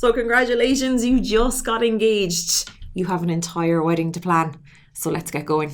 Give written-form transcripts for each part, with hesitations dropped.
So congratulations, you just got engaged. You have an entire wedding to plan. So let's get going.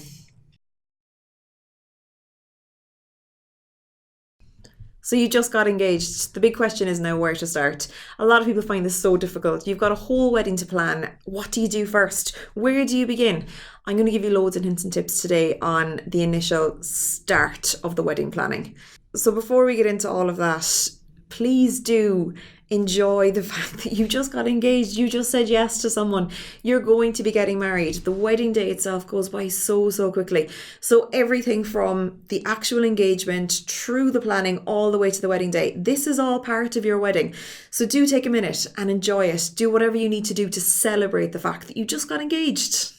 So you just got engaged. The big question is now where to start. A lot of people find this so difficult. You've got a whole wedding to plan. What do you do first? Where do you begin? I'm going to give you loads of hints and tips today on the initial start of the wedding planning. So before we get into all of that, please do enjoy the fact that you just got engaged. You just said yes to someone. You're going to be getting married. The wedding day itself goes by so quickly. So everything from the actual engagement through the planning all the way to the wedding day, this is all part of your wedding. So do take a minute and enjoy it. Do whatever you need to do to celebrate the fact that you just got engaged.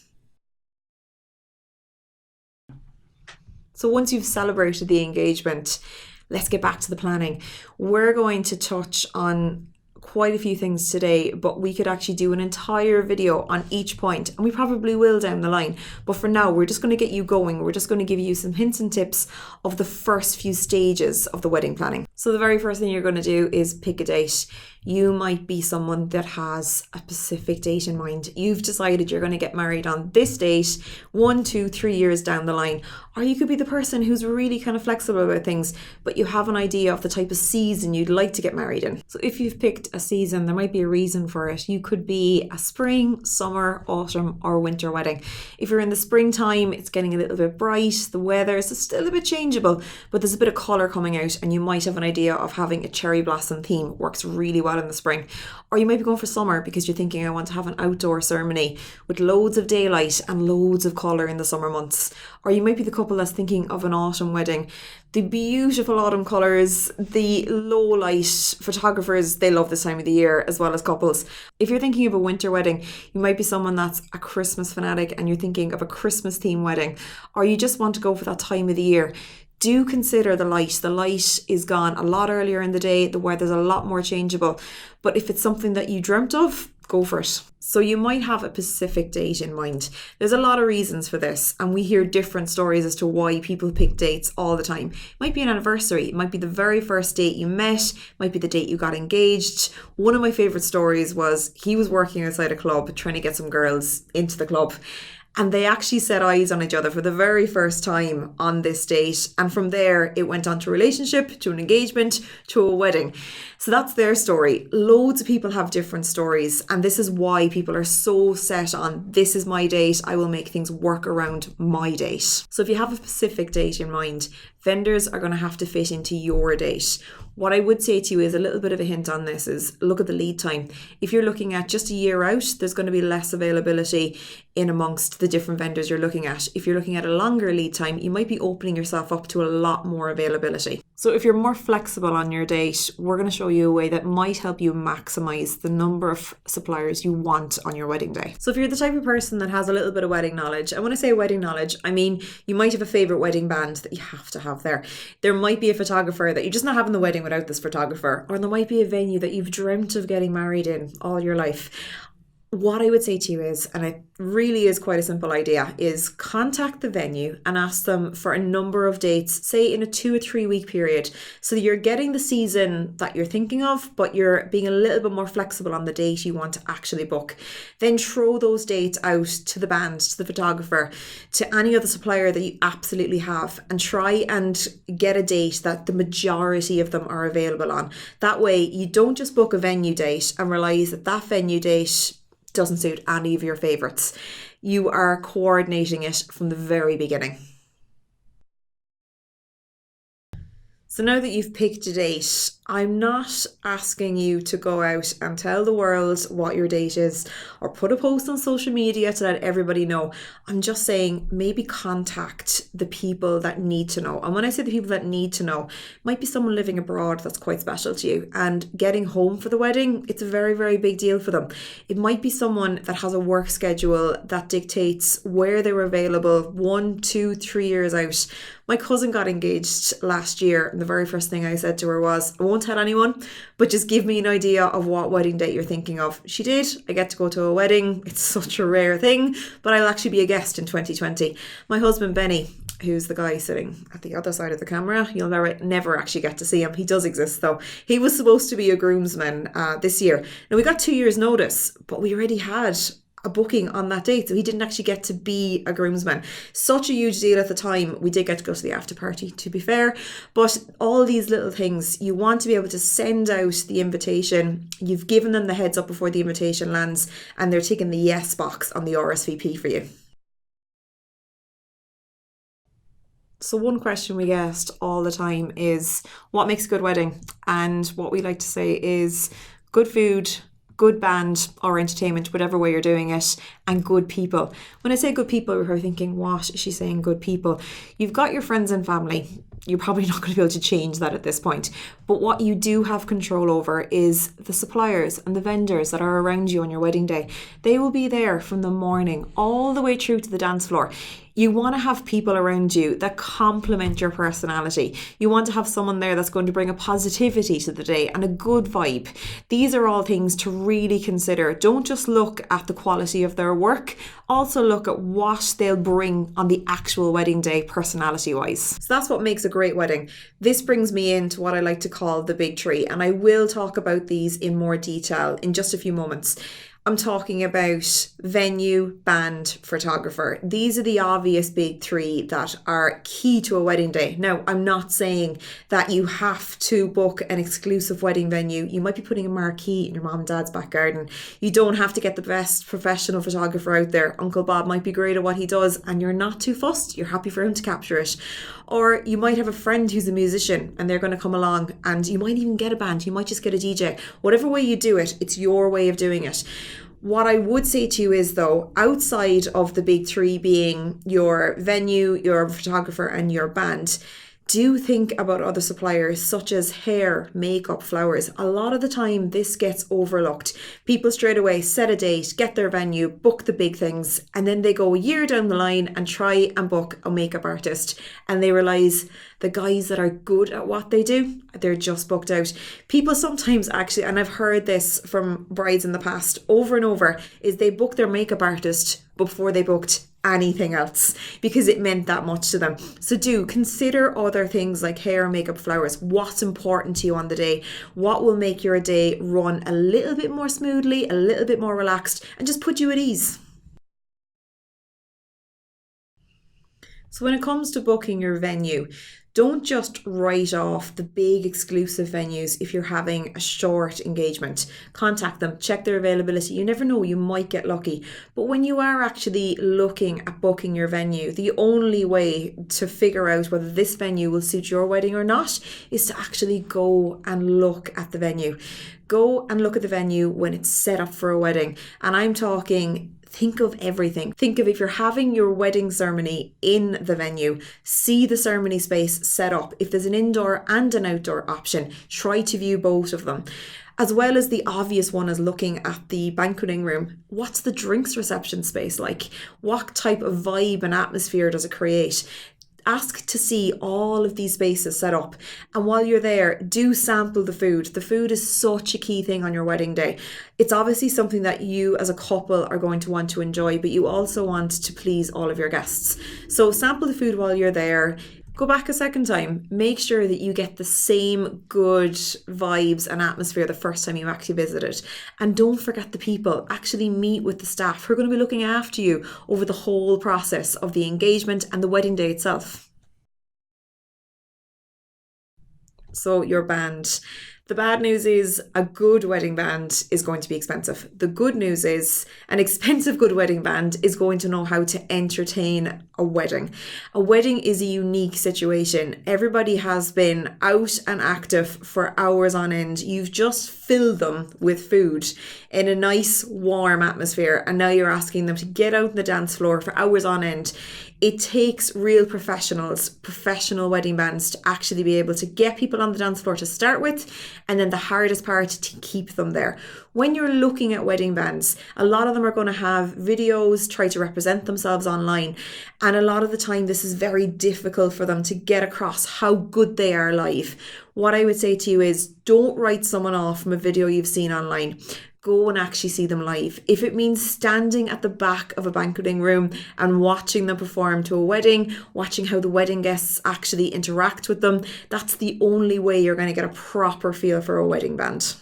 So once you've celebrated the engagement, let's get back to the planning. We're going to touch on quite a few things today, but we could actually do an entire video on each point, and we probably will down the line. But for now, we're just going to get you going. We're just going to give you some hints and tips of the first few stages of the wedding planning. So the very first thing you're going to do is pick a date. You might be someone that has a specific date in mind. You've decided you're going to get married on this date 1, 2, 3 years down the line. Or you could be the person who's really kind of flexible about things, but you have an idea of the type of season you'd like to get married in. So if you've picked a season, there might be a reason for it. You could be a spring, summer, autumn, or winter wedding. If you're in the springtime, it's getting a little bit bright. The weather is still a bit changeable, but there's a bit of colour coming out, and you might have an idea of having a cherry blossom theme. Works really well in the spring. Or you might be going for summer because you're thinking, I want to have an outdoor ceremony with loads of daylight and loads of colour in the summer months. Or you might be the couple that's thinking of an autumn wedding. The beautiful autumn colours, the low light photographers, they love this time of the year, as well as couples. If you're thinking of a winter wedding, you might be someone that's a Christmas fanatic and you're thinking of a Christmas theme wedding, or you just want to go for that time of the year. Do consider the light. The light is gone a lot earlier in the day. The weather's a lot more changeable. But if it's something that you dreamt of, go for it. So you might have a specific date in mind. There's a lot of reasons for this, and we hear different stories as to why people pick dates all the time. It might be an anniversary. It might be the very first date you met. It might be the date you got engaged. One of my favourite stories was he was working outside a club trying to get some girls into the club. And they actually set eyes on each other for the very first time on this date. And from there, it went on to a relationship, to an engagement, to a wedding. So that's their story. Loads of people have different stories. And this is why people are so set on, this is my date. I will make things work around my date. So if you have a specific date in mind, vendors are going to have to fit into your date. What I would say to you is a little bit of a hint on this is look at the lead time. If you're looking at just a year out, there's going to be less availability in amongst the different vendors you're looking at. If you're looking at a longer lead time, you might be opening yourself up to a lot more availability. So if you're more flexible on your date, we're going to show you a way that might help you maximize the number of suppliers you want on your wedding day. So if you're the type of person that has a little bit of wedding knowledge, and when I say wedding knowledge, I mean you might have a favorite wedding band that you have to have there. There might be a photographer that you're just not having the wedding without this photographer, or there might be a venue that you've dreamt of getting married in all your life. What I would say to you is, and it really is quite a simple idea, is contact the venue and ask them for a number of dates, say in a 2 or 3 week period. So that you're getting the season that you're thinking of, but you're being a little bit more flexible on the date you want to actually book. Then throw those dates out to the band, to the photographer, to any other supplier that you absolutely have, and try and get a date that the majority of them are available on. That way you don't just book a venue date and realise that that venue date doesn't suit any of your favourites. You are coordinating it from the very beginning. So now that you've picked a date, I'm not asking you to go out and tell the world what your date is or put a post on social media to let everybody know. I'm just saying maybe contact the people that need to know. And when I say the people that need to know, it might be someone living abroad that's quite special to you, and getting home for the wedding, it's a very, very big deal for them. It might be someone that has a work schedule that dictates where they're available 1, 2, 3 years out. My cousin got engaged last year, and the very first thing I said to her was, I won't tell anyone, but just give me an idea of what wedding date you're thinking of. She did. I get to go to a wedding. It's such a rare thing, but I'll actually be a guest in 2020. My husband, Benny, who's the guy sitting at the other side of the camera. You'll never actually get to see him. He does exist though. He was supposed to be a groomsman this year. Now we got 2 years notice, but we already had a booking on that date, so he didn't actually get to be a groomsman. Such a huge deal at the time. We did get to go to the after party, to be fair, but all these little things, you want to be able to send out the invitation. You've given them the heads up before the invitation lands, and they're ticking the yes box on the RSVP for you. So one question we get asked all the time is, what makes a good wedding? And what we like to say is good food, good band or entertainment, whatever way you're doing it, and good people. When I say good people, you're thinking, what is she saying, good people? You've got your friends and family. You're probably not going to be able to change that at this point. But what you do have control over is the suppliers and the vendors that are around you on your wedding day. They will be there from the morning all the way through to the dance floor. You want to have people around you that complement your personality. You want to have someone there that's going to bring a positivity to the day and a good vibe. These are all things to really consider. Don't just look at the quality of their work. Also look at what they'll bring on the actual wedding day personality-wise. So that's what makes a great wedding. This brings me into what I like to call the big three, and I will talk about these in more detail in just a few moments. I'm talking about venue, band, photographer. These are the obvious big three that are key to a wedding day. Now, I'm not saying that you have to book an exclusive wedding venue. You might be putting a marquee in your mom and dad's back garden. You don't have to get the best professional photographer out there. Uncle Bob might be great at what he does and you're not too fussed. You're happy for him to capture it. Or you might have a friend who's a musician and they're going to come along, and you might even get a band. You might just get a DJ. Whatever way you do it, it's your way of doing it. What I would say to you is, though, outside of the big three being your venue, your photographer and your band, do think about other suppliers such as hair, makeup, flowers. A lot of the time this gets overlooked. People straight away set a date, get their venue, book the big things, and then they go a year down the line and try and book a makeup artist, and they realise the guys that are good at what they do, they're just booked out. People sometimes actually, and I've heard this from brides in the past over and over, is they book their makeup artist before they booked anything else because it meant that much to them. So do consider other things like hair, makeup, flowers. What's important to you on the day? What will make your day run a little bit more smoothly, a little bit more relaxed, and just put you at ease? So when it comes to booking your venue, don't just write off the big exclusive venues if you're having a short engagement. Contact them, check their availability. You never know, you might get lucky. But when you are actually looking at booking your venue, the only way to figure out whether this venue will suit your wedding or not is to actually go and look at the venue. Go and look at the venue when it's set up for a wedding. And I'm talking, think of everything. Think of if you're having your wedding ceremony in the venue, see the ceremony space set up. If there's an indoor and an outdoor option, try to view both of them. As well as the obvious one is looking at the banqueting room. What's the drinks reception space like? What type of vibe and atmosphere does it create? Ask to see all of these spaces set up. And while you're there, do sample the food. The food is such a key thing on your wedding day. It's obviously something that you as a couple are going to want to enjoy, but you also want to please all of your guests. So sample the food while you're there. Go back a second time. Make sure that you get the same good vibes and atmosphere the first time you actually visit it. And don't forget the people. Actually meet with the staff who are going to be looking after you over the whole process of the engagement and the wedding day itself. So your band. The bad news is a good wedding band is going to be expensive. The good news is an expensive good wedding band is going to know how to entertain a wedding. A wedding is a unique situation. Everybody has been out and active for hours on end. You've just filled them with food in a nice warm atmosphere, and now you're asking them to get out on the dance floor for hours on end. It takes real professionals, professional wedding bands to actually be able to get people on the dance floor to start with, and then the hardest part to keep them there. When you're looking at wedding bands, a lot of them are going to have videos, try to represent themselves online, and a lot of the time this is very difficult for them to get across how good they are live. What I would say to you is, don't write someone off from a video you've seen online. Go and actually see them live. If it means standing at the back of a banqueting room and watching them perform to a wedding, watching how the wedding guests actually interact with them, that's the only way you're going to get a proper feel for a wedding band.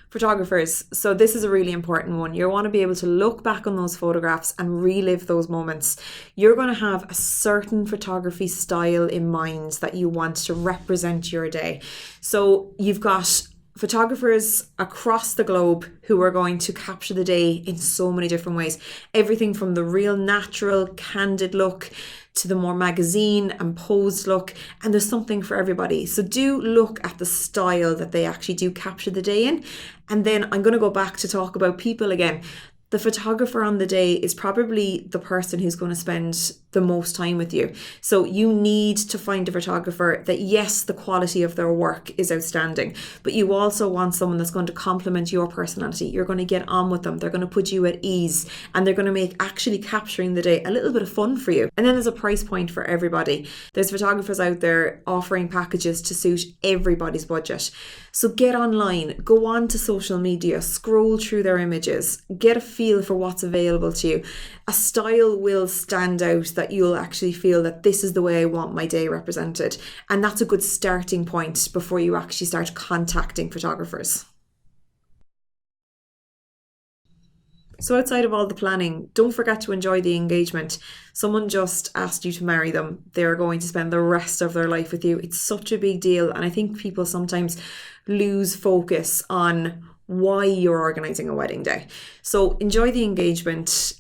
Photographers. So this is a really important one. You want to be able to look back on those photographs and relive those moments. You're going to have a certain photography style in mind that you want to represent your day. So you've got photographers across the globe who are going to capture the day in so many different ways. Everything from the real natural, candid look to the more magazine and posed look, and there's something for everybody. So do look at the style that they actually do capture the day in. And then I'm going to go back to talk about people again. The photographer on the day is probably the person who's going to spend the most time with you. So you need to find a photographer that, yes, the quality of their work is outstanding, but you also want someone that's going to complement your personality. You're going to get on with them. They're going to put you at ease, and they're going to make actually capturing the day a little bit of fun for you. And then there's a price point for everybody. There's photographers out there offering packages to suit everybody's budget. So get online, go on to social media, scroll through their images, get a feel for what's available to you. A style will stand out that you'll actually feel that this is the way I want my day represented. And that's a good starting point before you actually start contacting photographers. So outside of all the planning, don't forget to enjoy the engagement. Someone just asked you to marry them. They're going to spend the rest of their life with you. It's such a big deal. And I think people sometimes lose focus on why you're organising a wedding day. So enjoy the engagement.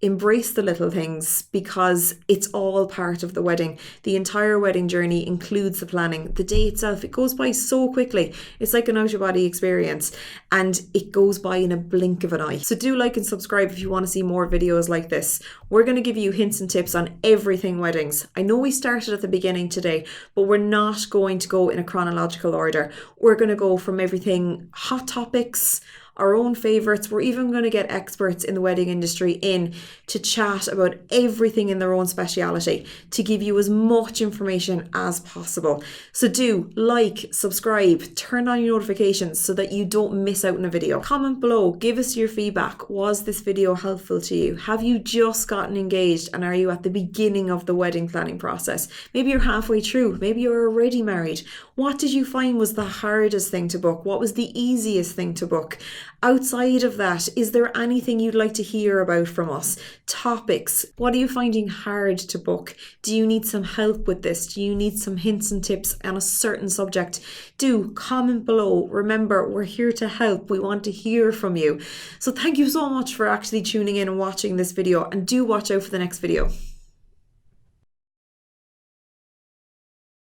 Embrace the little things, because it's all part of the wedding. The entire wedding journey includes the planning. The day itself, it goes by so quickly. It's like an out-of-body experience, and it goes by in a blink of an eye. So do like and subscribe if you want to see more videos like this. We're going to give you hints and tips on everything weddings. I know we started at the beginning today, but we're not going to go in a chronological order. We're going to go from everything hot topics, our own favourites. We're even going to get experts in the wedding industry in to chat about everything in their own speciality to give you as much information as possible. So do like, subscribe, turn on your notifications so that you don't miss out on a video. Comment below, give us your feedback. Was this video helpful to you? Have you just gotten engaged and are you at the beginning of the wedding planning process? Maybe you're halfway through, maybe you're already married. What did you find was the hardest thing to book? What was the easiest thing to book? Outside of that, is there anything you'd like to hear about from us? Topics. What are you finding hard to book? Do you need some help with this? Do you need some hints and tips on a certain subject? Do comment below. Remember, we're here to help. We want to hear from you. So thank you so much for actually tuning in and watching this video, and do watch out for the next video.